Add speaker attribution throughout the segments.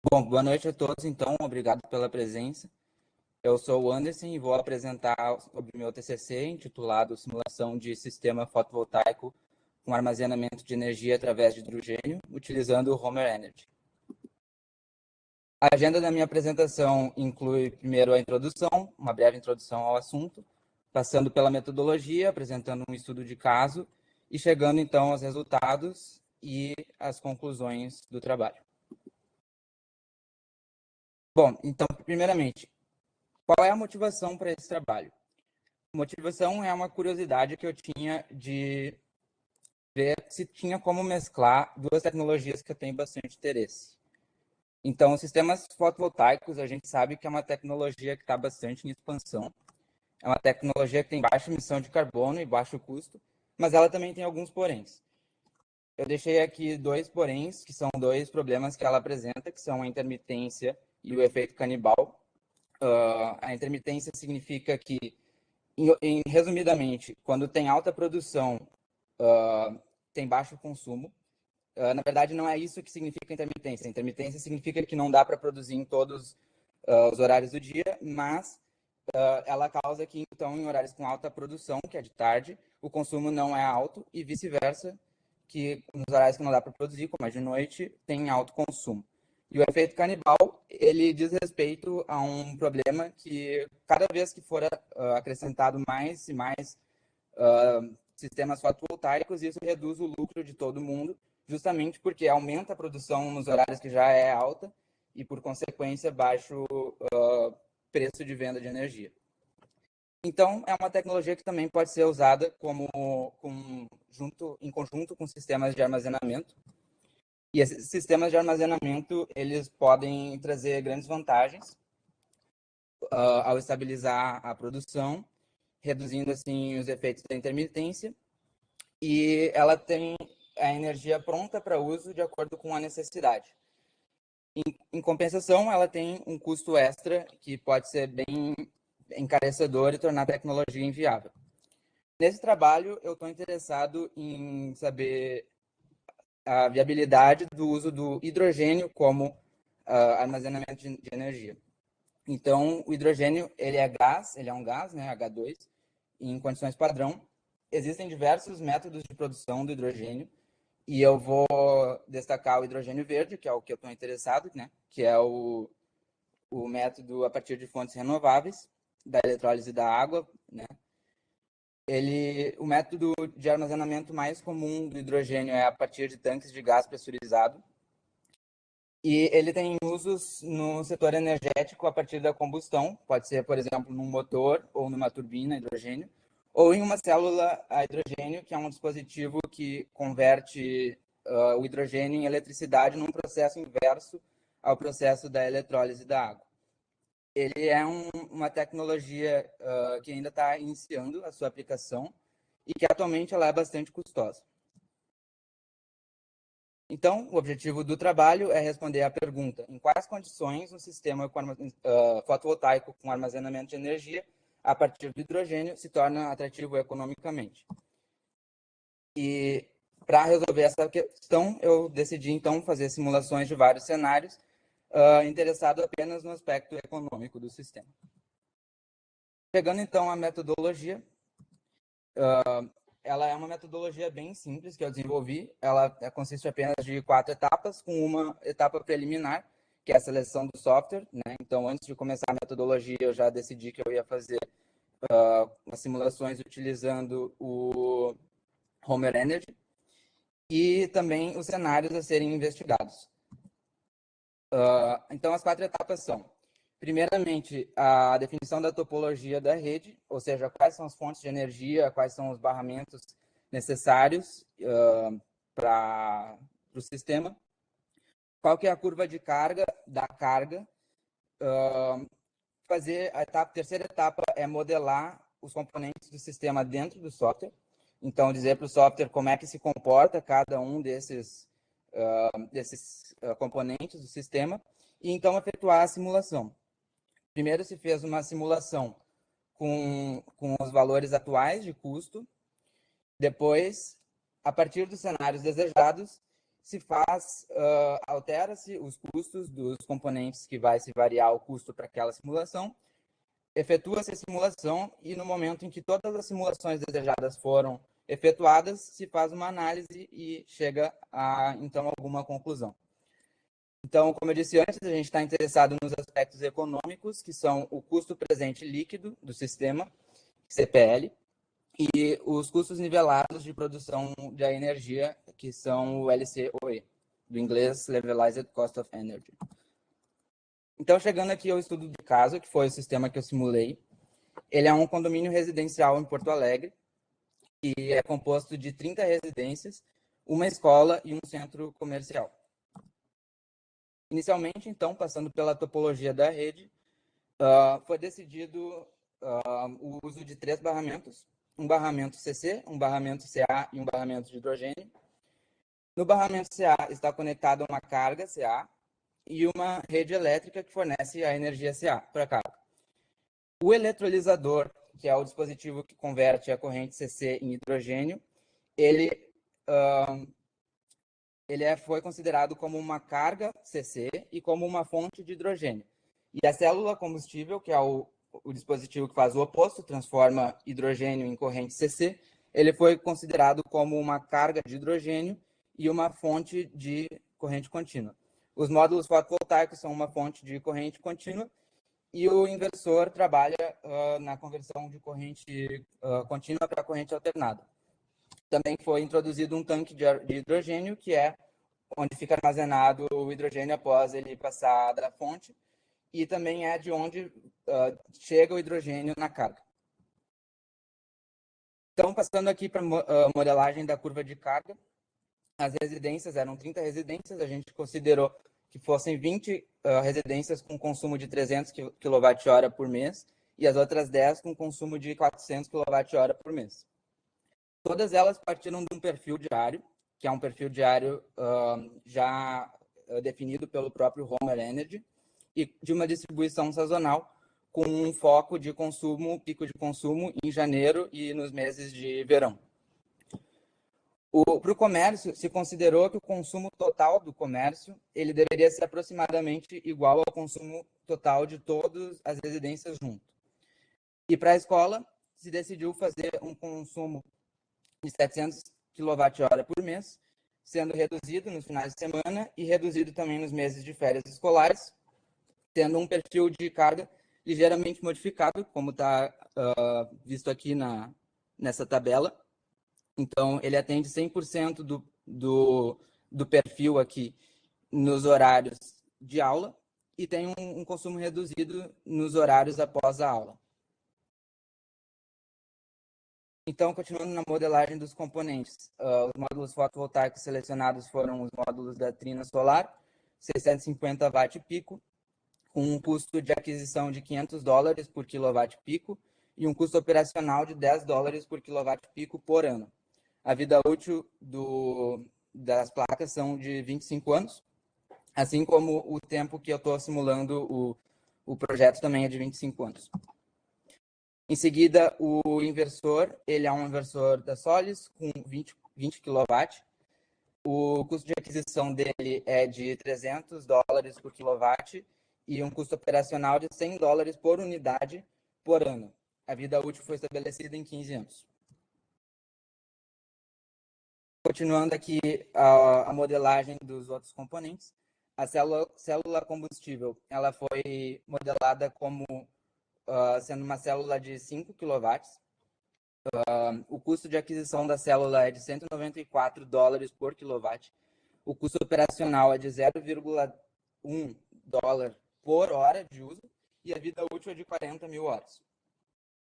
Speaker 1: Bom, boa noite a todos, então, obrigado pela presença. Eu sou o Anderson e vou apresentar sobre o meu TCC, intitulado Simulação de Sistema Fotovoltaico com Armazenamento de Energia através de Hidrogênio, utilizando o Homer Energy. A agenda da minha apresentação inclui, primeiro, a introdução, uma breve introdução ao assunto, passando pela metodologia, apresentando um estudo de caso e chegando, então, aos resultados e às conclusões do trabalho. Bom, então, primeiramente, qual é a motivação para esse trabalho? A motivação é uma curiosidade que eu tinha de ver se tinha como mesclar duas tecnologias que eu tenho bastante interesse. Então, os sistemas fotovoltaicos, a gente sabe que é uma tecnologia que está bastante em expansão. É uma tecnologia que tem baixa emissão de carbono e baixo custo, mas ela também tem alguns poréns. Eu deixei aqui dois poréns, que são dois problemas que ela apresenta, que são a intermitência e o efeito canibal. A intermitência significa que, resumidamente, quando tem alta produção, tem baixo consumo. Na verdade, não é isso que significa intermitência. Intermitência significa que não dá para produzir em todos os horários do dia, mas ela causa que, então, em horários com alta produção, que é de tarde, o consumo não é alto e vice-versa, que nos horários que não dá para produzir, como é de noite, tem alto consumo. E o efeito canibal, ele diz respeito a um problema que, cada vez que for acrescentado mais e mais sistemas fotovoltaicos, isso reduz o lucro de todo mundo, justamente porque aumenta a produção nos horários que já é alta e, por consequência, baixo preço de venda de energia. Então, é uma tecnologia que também pode ser usada em conjunto com sistemas de armazenamento. E esses sistemas de armazenamento, eles podem trazer grandes vantagens ao estabilizar a produção, reduzindo assim os efeitos da intermitência, e ela tem a energia pronta para uso de acordo com a necessidade. Em compensação, ela tem um custo extra que pode ser bem encarecedor e tornar a tecnologia inviável. Nesse trabalho, eu estou interessado em saber a viabilidade do uso do hidrogênio como armazenamento de energia. Então, o hidrogênio, ele é um gás, né, H2, em condições padrão. Existem diversos métodos de produção do hidrogênio, e eu vou destacar o hidrogênio verde, que é o que eu estou interessado, né, que é o método a partir de fontes renováveis, da eletrólise da água, né. O método de armazenamento mais comum do hidrogênio é a partir de tanques de gás pressurizado, e ele tem usos no setor energético a partir da combustão, pode ser, por exemplo, num motor ou numa turbina a hidrogênio, ou em uma célula a hidrogênio, que é um dispositivo que converte o hidrogênio em eletricidade num processo inverso ao processo da eletrólise da água. Ele é uma tecnologia que ainda está iniciando a sua aplicação e que atualmente ela é bastante custosa. Então, o objetivo do trabalho é responder à pergunta: em quais condições um sistema fotovoltaico com armazenamento de energia a partir do hidrogênio se torna atrativo economicamente? E para resolver essa questão, eu decidi então fazer simulações de vários cenários, interessado apenas no aspecto econômico do sistema. Pegando então a metodologia, ela é uma metodologia bem simples que eu desenvolvi. Ela consiste apenas de 4 etapas, com uma etapa preliminar, que é a seleção do software, né? Então, antes de começar a metodologia, eu já decidi que eu ia fazer as simulações utilizando o Homer Energy e também os cenários a serem investigados. Então, as 4 etapas são: primeiramente, a definição da topologia da rede, ou seja, quais são as fontes de energia, quais são os barramentos necessários para o sistema, qual que é a curva de carga da carga. Fazer a terceira etapa é modelar os componentes do sistema dentro do software. Então, dizer para o software como é que se comporta cada um desses componentes do sistema, e então efetuar a simulação. Primeiro se fez uma simulação com os valores atuais de custo. Depois, a partir dos cenários desejados, altera-se os custos dos componentes que vai se variar o custo para aquela simulação, efetua-se a simulação e no momento em que todas as simulações desejadas foram efetuadas, se faz uma análise e chega a, então, alguma conclusão. Então, como eu disse antes, a gente está interessado nos aspectos econômicos, que são o custo presente líquido do sistema, CPL, e os custos nivelados de produção da energia, que são o LCOE, do inglês Levelized Cost of Energy. Então, chegando aqui ao estudo de caso, que foi o sistema que eu simulei, ele é um condomínio residencial em Porto Alegre, que é composto de 30 residências, uma escola e um centro comercial. Inicialmente, então, passando pela topologia da rede, foi decidido o uso de 3 barramentos, um barramento CC, um barramento CA e um barramento de hidrogênio. No barramento CA está conectada uma carga CA e uma rede elétrica que fornece a energia CA para a carga. O eletrolisador, que é o dispositivo que converte a corrente CC em hidrogênio, ele foi considerado como uma carga CC e como uma fonte de hidrogênio. E a célula combustível, que é o dispositivo que faz o oposto, transforma hidrogênio em corrente CC, ele foi considerado como uma carga de hidrogênio e uma fonte de corrente contínua. Os módulos fotovoltaicos são uma fonte de corrente contínua e o inversor trabalha na conversão de corrente contínua para corrente alternada. Também foi introduzido um tanque de hidrogênio, que é onde fica armazenado o hidrogênio após ele passar da fonte, e também é de onde chega o hidrogênio na carga. Então, passando aqui para a modelagem da curva de carga, as residências eram 30 residências, a gente considerou que fossem 20 residências com consumo de 300 kWh por mês e as outras 10 com consumo de 400 kWh por mês. Todas elas partiram de um perfil diário, que é um perfil diário já definido pelo próprio Homer Energy, e de uma distribuição sazonal com um foco de consumo, pico de consumo em janeiro e nos meses de verão. Para o comércio, se considerou que o consumo total do comércio ele deveria ser aproximadamente igual ao consumo total de todas as residências junto. E para a escola, se decidiu fazer um consumo de 700 kWh por mês, sendo reduzido nos finais de semana e reduzido também nos meses de férias escolares, tendo um perfil de carga ligeiramente modificado, como está visto aqui nessa tabela. Então, ele atende 100% do perfil aqui nos horários de aula e tem um consumo reduzido nos horários após a aula. Então, continuando na modelagem dos componentes, os módulos fotovoltaicos selecionados foram os módulos da Trina Solar, 650 watt-pico, com um custo de aquisição de $500 por quilowatt-pico e um custo operacional de $10 por quilowatt-pico por ano. A vida útil das placas são de 25 anos, assim como o tempo que eu estou simulando o projeto também é de 25 anos. Em seguida, o inversor, ele é um inversor da Solis com 20 kW. O custo de aquisição dele é de $300 por quilowatt e um custo operacional de $100 por unidade por ano. A vida útil foi estabelecida em 15 anos. Continuando aqui a modelagem dos outros componentes, a célula combustível ela foi modelada como sendo uma célula de 5 kW. O custo de aquisição da célula é de $194 por quilowatt. O custo operacional é de $0,1 por hora de uso e a vida útil é de 40 mil horas.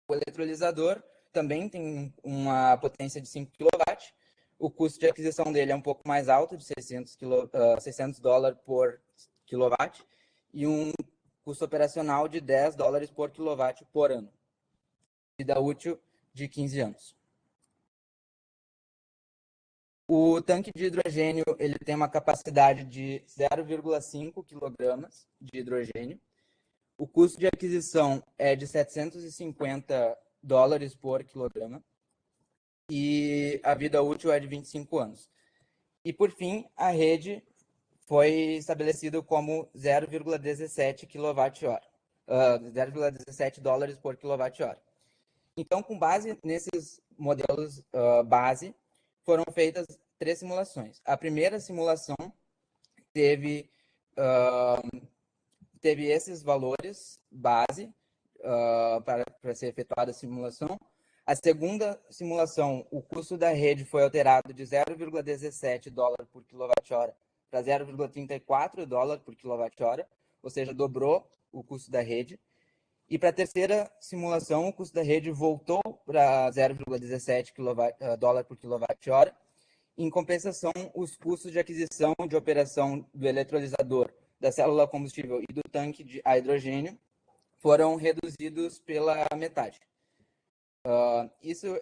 Speaker 1: O eletrolisador também tem uma potência de 5 kW. O custo de aquisição dele é um pouco mais alto, de $600 por quilowatt, e um custo operacional de $10 por quilowatt por ano. Vida útil de 15 anos. O tanque de hidrogênio ele tem uma capacidade de 0,5 kg de hidrogênio. O custo de aquisição é de $750 por quilograma. E a vida útil é de 25 anos. E, por fim, a rede foi estabelecida como 0,17 kWh, 0,17 dólares por quilowatt-hora. Então, com base nesses modelos base, foram feitas 3 simulações. A primeira simulação teve esses valores base para ser efetuada a simulação. A segunda simulação, o custo da rede foi alterado de 0,17 dólar por quilowatt-hora para 0,34 dólar por quilowatt-hora, ou seja, dobrou o custo da rede. E para a terceira simulação, o custo da rede voltou para 0,17 dólar por quilowatt-hora. Em compensação, os custos de aquisição e de operação do eletrolisador, da célula combustível e do tanque de hidrogênio foram reduzidos pela metade.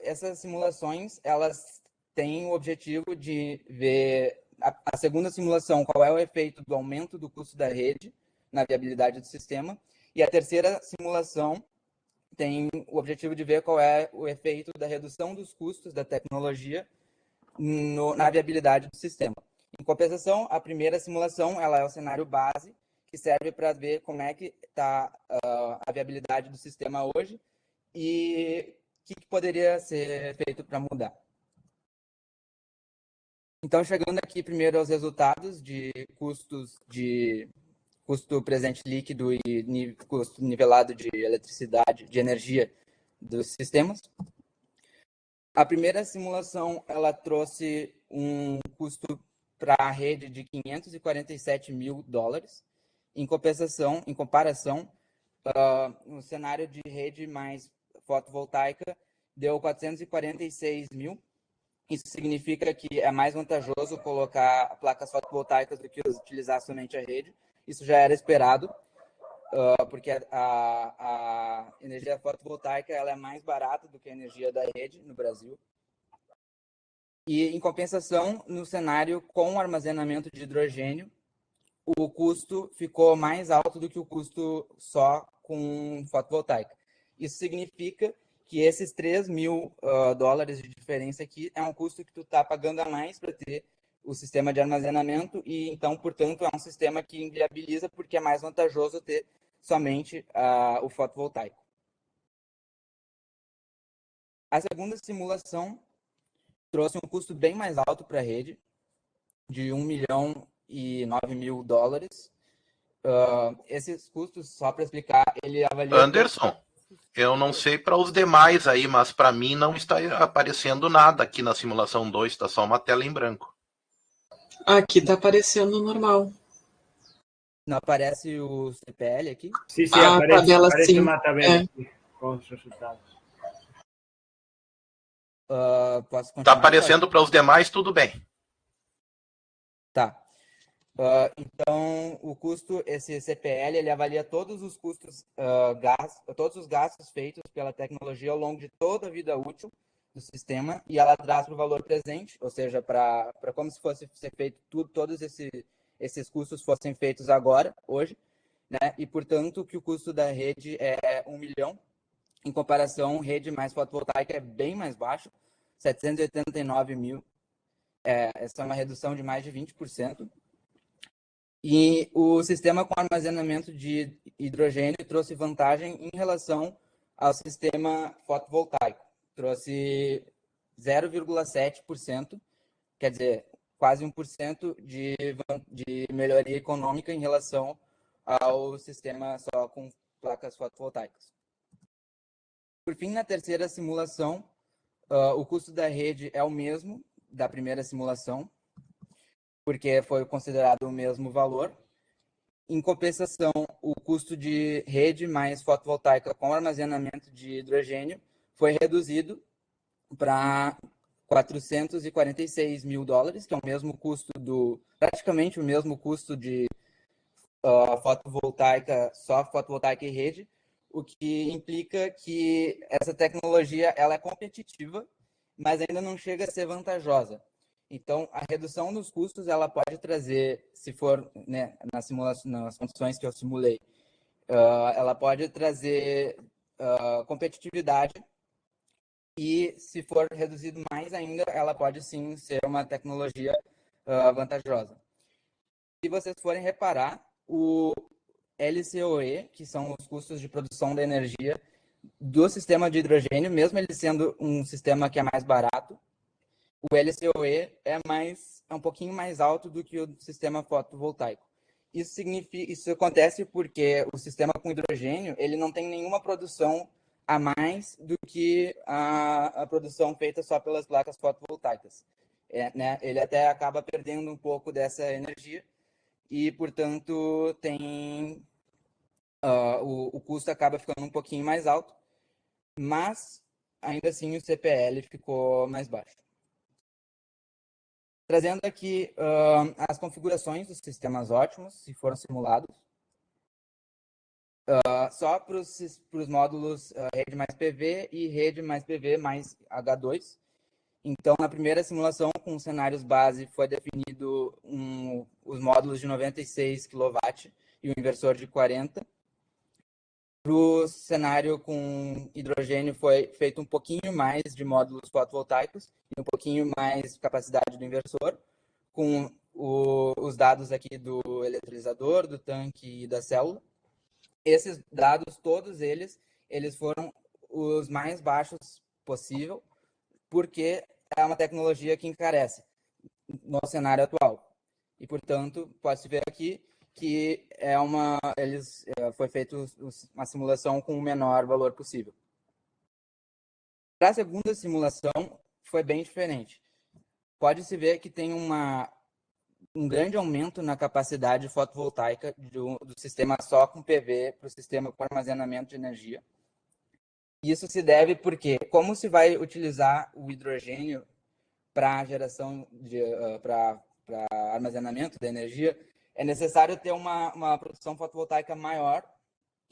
Speaker 1: Essas simulações, elas têm o objetivo de ver a segunda simulação, qual é o efeito do aumento do custo da rede na viabilidade do sistema, e a terceira simulação tem o objetivo de ver qual é o efeito da redução dos custos da tecnologia na viabilidade do sistema. Em compensação, a primeira simulação ela é o cenário base, que serve para ver como é que está a viabilidade do sistema hoje e o que poderia ser feito para mudar. Então, chegando aqui primeiro aos resultados de custos de custo presente líquido e custo nivelado de eletricidade, de energia dos sistemas. A primeira simulação, ela trouxe um custo para a rede de 547 mil dólares. Em comparação, no cenário de rede mais fotovoltaica, deu 446 mil. Isso significa que é mais vantajoso colocar placas fotovoltaicas do que utilizar somente a rede. Isso já era esperado, porque a energia fotovoltaica ela é mais barata do que a energia da rede no Brasil. E, em compensação, no cenário com armazenamento de hidrogênio, o custo ficou mais alto do que o custo só com fotovoltaica. Isso significa que esses 3 mil dólares de diferença aqui é um custo que tu está pagando a mais para ter o sistema de armazenamento e, então, portanto, é um sistema que inviabiliza porque é mais vantajoso ter somente o fotovoltaico. A segunda simulação trouxe um custo bem mais alto para a rede, de 1 milhão e 9 mil dólares. Esses custos, só para explicar, ele avaliou...
Speaker 2: Anderson, eu não sei para os demais aí, mas para mim não está aparecendo nada aqui na simulação 2, está só uma tela em branco.
Speaker 3: Aqui está aparecendo normal.
Speaker 1: Não aparece o CPL aqui?
Speaker 4: Sim, aparece uma tabela
Speaker 3: aqui
Speaker 4: com os resultados.
Speaker 1: Posso continuar?
Speaker 2: Está aparecendo para os demais, tudo bem.
Speaker 1: Tá. Então, o custo, esse CPL, ele avalia todos os custos, todos os gastos feitos pela tecnologia ao longo de toda a vida útil do sistema e ela traz para o valor presente, ou seja, para como se fosse ser feito todos esses custos fossem feitos agora, hoje, né? E, portanto, que o custo da rede é 1 milhão. Em comparação, rede mais fotovoltaica é bem mais baixo, 789 mil. Essa é uma redução de mais de 20%. E o sistema com armazenamento de hidrogênio trouxe vantagem em relação ao sistema fotovoltaico. Trouxe 0,7%, quer dizer, quase 1% de melhoria econômica em relação ao sistema só com placas fotovoltaicas. Por fim, na terceira simulação, o custo da rede é o mesmo da primeira simulação, porque foi considerado o mesmo valor. Em compensação, o custo de rede mais fotovoltaica com armazenamento de hidrogênio foi reduzido para 446 mil dólares, que é o mesmo custo praticamente o mesmo custo de fotovoltaica, só fotovoltaica e rede, o que implica que essa tecnologia ela é competitiva, mas ainda não chega a ser vantajosa. Então, a redução dos custos, ela pode trazer, se for, né, nas condições que eu simulei, ela pode trazer competitividade e, se for reduzido mais ainda, ela pode sim ser uma tecnologia vantajosa. Se vocês forem reparar, o LCOE, que são os custos de produção da energia do sistema de hidrogênio, mesmo ele sendo um sistema que é mais barato, o LCOE é um pouquinho mais alto do que o sistema fotovoltaico. Isso acontece porque o sistema com hidrogênio ele não tem nenhuma produção a mais do que a produção feita só pelas placas fotovoltaicas. Né? Ele até acaba perdendo um pouco dessa energia e, portanto, o custo acaba ficando um pouquinho mais alto, mas ainda assim o CPL ficou mais baixo. Trazendo aqui as configurações dos sistemas ótimos, se foram simulados. Só para os módulos rede mais PV e rede mais PV mais H2. Então, na primeira simulação, com os cenários base, foi definido os módulos de 96 kW e o inversor de 40. Para o cenário com hidrogênio, foi feito um pouquinho mais de módulos fotovoltaicos e um pouquinho mais capacidade do inversor, com os dados aqui do eletrolisador, do tanque e da célula. Esses dados, todos eles foram os mais baixos possível, porque é uma tecnologia que encarece no cenário atual. E, portanto, pode-se ver aqui que foi feita uma simulação com o menor valor possível. Para a segunda simulação, foi bem diferente. Pode-se ver que tem um grande aumento na capacidade fotovoltaica do sistema só com PV para o sistema com armazenamento de energia. Isso se deve porque, como se vai utilizar o hidrogênio para geração para armazenamento da energia, é necessário ter uma produção fotovoltaica maior,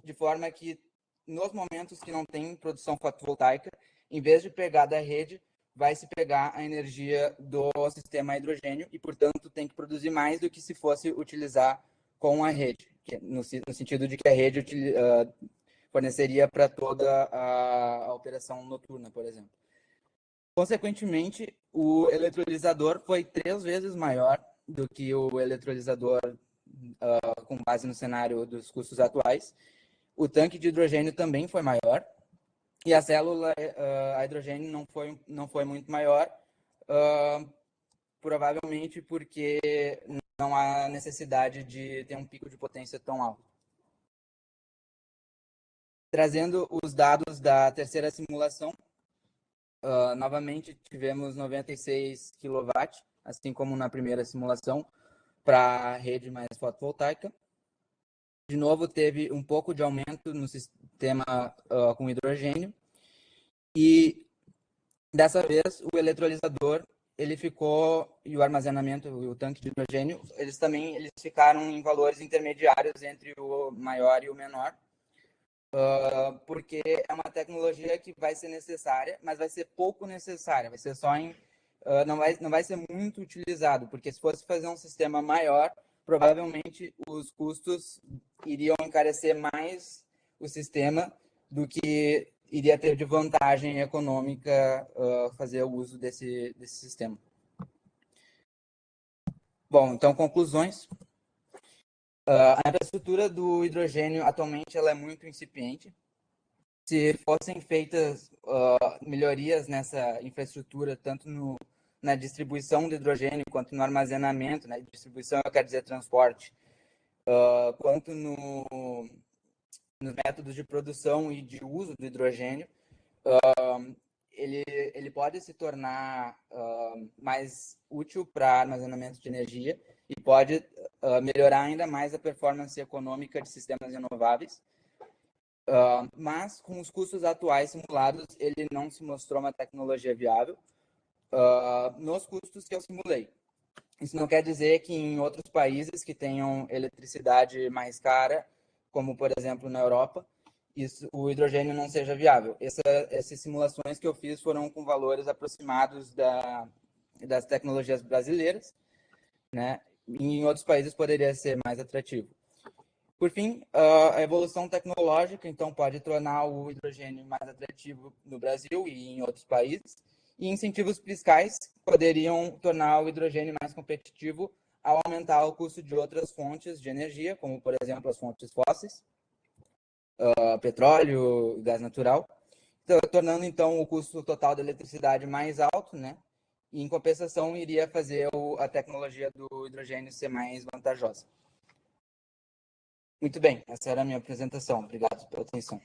Speaker 1: de forma que, nos momentos que não tem produção fotovoltaica, em vez de pegar da rede, vai se pegar a energia do sistema hidrogênio e, portanto, tem que produzir mais do que se fosse utilizar com a rede, no sentido de que a rede forneceria para toda a operação noturna, por exemplo. Consequentemente, o eletrolisador foi 3 vezes maior do que o eletrolisador com base no cenário dos custos atuais. O tanque de hidrogênio também foi maior. E a célula a hidrogênio não foi muito maior, provavelmente porque não há necessidade de ter um pico de potência tão alto. Trazendo os dados da terceira simulação, novamente tivemos 96 kW, assim como na primeira simulação, para a rede mais fotovoltaica. De novo, teve um pouco de aumento no sistema com hidrogênio. E, dessa vez, o eletrolisador, e o armazenamento, o tanque de hidrogênio, eles ficaram em valores intermediários entre o maior e o menor, porque é uma tecnologia que vai ser necessária, mas vai ser pouco necessária, vai ser só não vai ser muito utilizado, porque se fosse fazer um sistema maior, provavelmente os custos iriam encarecer mais o sistema do que iria ter de vantagem econômica fazer o uso desse sistema. Bom, então, conclusões. A infraestrutura do hidrogênio, atualmente, ela é muito incipiente. Se fossem feitas melhorias nessa infraestrutura, tanto na distribuição do hidrogênio, quanto no armazenamento, né? Distribuição, eu quero dizer transporte, quanto nos métodos de produção e de uso do hidrogênio, ele pode se tornar mais útil para armazenamento de energia e pode melhorar ainda mais a performance econômica de sistemas renováveis. Mas, com os custos atuais simulados, ele não se mostrou uma tecnologia viável nos custos que eu simulei. Isso não quer dizer que em outros países que tenham eletricidade mais cara, como, por exemplo, na Europa, o hidrogênio não seja viável. Essas simulações que eu fiz foram com valores aproximados das tecnologias brasileiras, né? E em outros países poderia ser mais atrativo. Por fim, a evolução tecnológica, então, pode tornar o hidrogênio mais atrativo no Brasil e em outros países. E incentivos fiscais poderiam tornar o hidrogênio mais competitivo ao aumentar o custo de outras fontes de energia, como, por exemplo, as fontes fósseis, petróleo, gás natural, tornando, então, o custo total da eletricidade mais alto, né? E, em compensação, iria fazer a tecnologia do hidrogênio ser mais vantajosa. Muito bem, essa era a minha apresentação. Obrigado pela atenção.